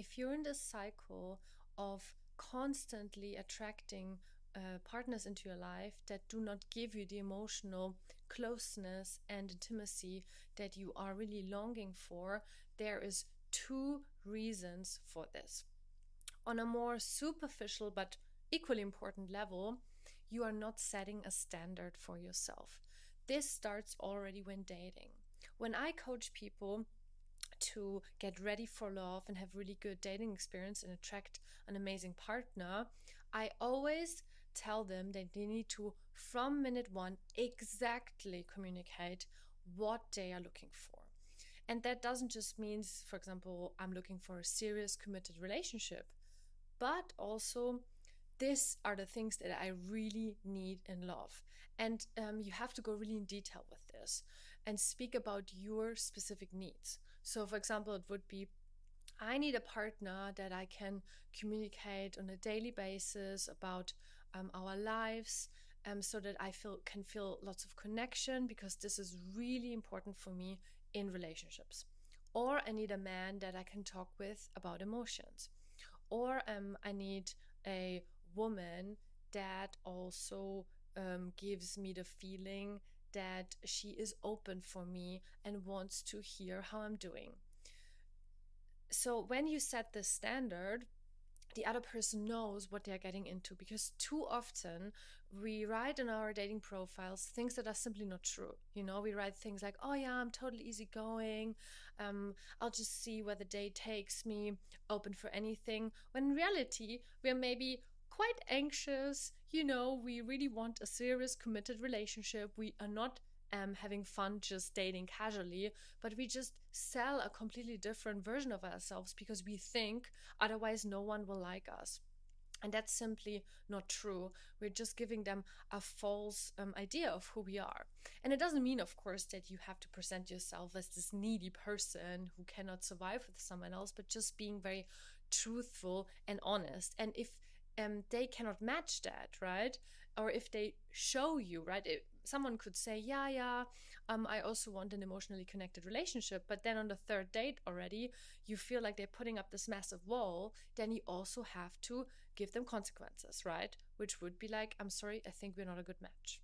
if you're in this cycle of constantly attracting partners into your life that do not give you the emotional closeness and intimacy that you are really longing for, there is two reasons for this. On a more superficial but equally important level, you are not setting a standard for yourself. This starts already when dating. When I coach people to get ready for love and have really good dating experience and attract an amazing partner, I always tell them that they need to, from minute one, exactly communicate what they are looking for. And that doesn't just mean, for example, I'm looking for a serious, committed relationship, but also these are the things that I really need in love. And you have to go really in detail with this and speak about your specific needs. So, for example, it would be, I need a partner that I can communicate on a daily basis about our lives, so that I can feel lots of connection, because this is really important for me in relationships. Or I need a man that I can talk with about emotions. Or I need a woman that also gives me the feeling that she is open for me and wants to hear how I'm doing. So when you set this standard, the other person knows what they're getting into, because too often we write in our dating profiles things that are simply not true. We write things like, oh yeah, I'm totally easygoing, I'll just see where the day takes me, open for anything, when in reality we're maybe quite anxious. We really want a serious, committed relationship. We are not having fun just dating casually, but we just sell a completely different version of ourselves because we think otherwise no one will like us. And that's simply not true. We're just giving them a false idea of who we are. And it doesn't mean, of course, that you have to present yourself as this needy person who cannot survive with someone else, but just being very truthful and honest. And if they cannot match that, right? Or if they show you, right? Someone could say, yeah, I also want an emotionally connected relationship. But then on the third date already, you feel like they're putting up this massive wall. Then you also have to give them consequences, right? Which would be like, I'm sorry, I think we're not a good match.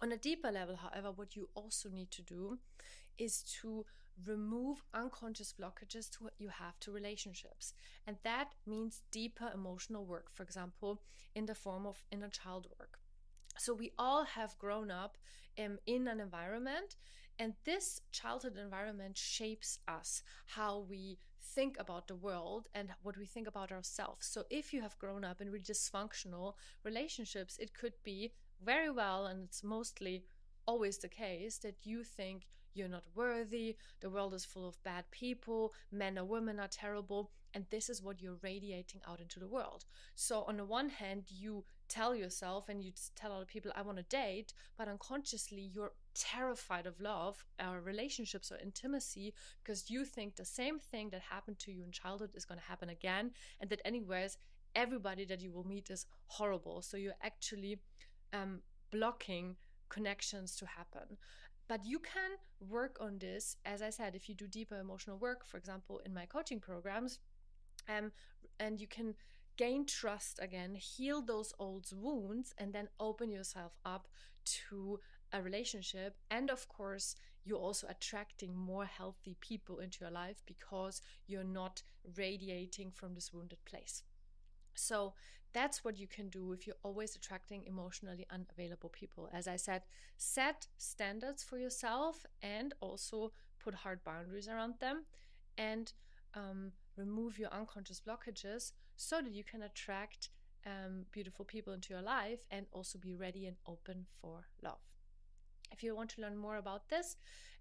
On a deeper level, however, what you also need to do is to remove unconscious blockages you have to relationships. And that means deeper emotional work, for example, in the form of inner child work. So we all have grown up in an environment, and this childhood environment shapes us, how we think about the world and what we think about ourselves. So if you have grown up in really dysfunctional relationships, it could be very well, and it's mostly always the case, that you think you're not worthy, the world is full of bad people, men or women are terrible, and this is what you're radiating out into the world. So on the one hand, you tell yourself and you tell other people, I want to date, but unconsciously you're terrified of love or relationships or intimacy, because you think the same thing that happened to you in childhood is going to happen again, and that anyways everybody that you will meet is horrible. So you're actually blocking connections to happen. But you can work on this, as I said, if you do deeper emotional work, for example, in my coaching programs, and you can gain trust again, heal those old wounds, and then open yourself up to a relationship. And of course, you're also attracting more healthy people into your life because you're not radiating from this wounded place. So that's what you can do if you're always attracting emotionally unavailable people. As I said, set standards for yourself and also put hard boundaries around them, and remove your unconscious blockages so that you can attract beautiful people into your life and also be ready and open for love. If you want to learn more about this,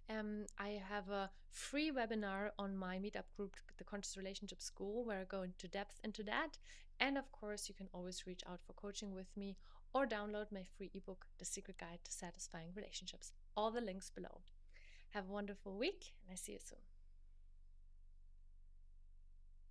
I have a free webinar on my meetup group, the Conscious Relationship School, where I go into depth into that. And of course, you can always reach out for coaching with me or download my free ebook, The Secret Guide to Satisfying Relationships. All the links below. Have a wonderful week, and I see you soon.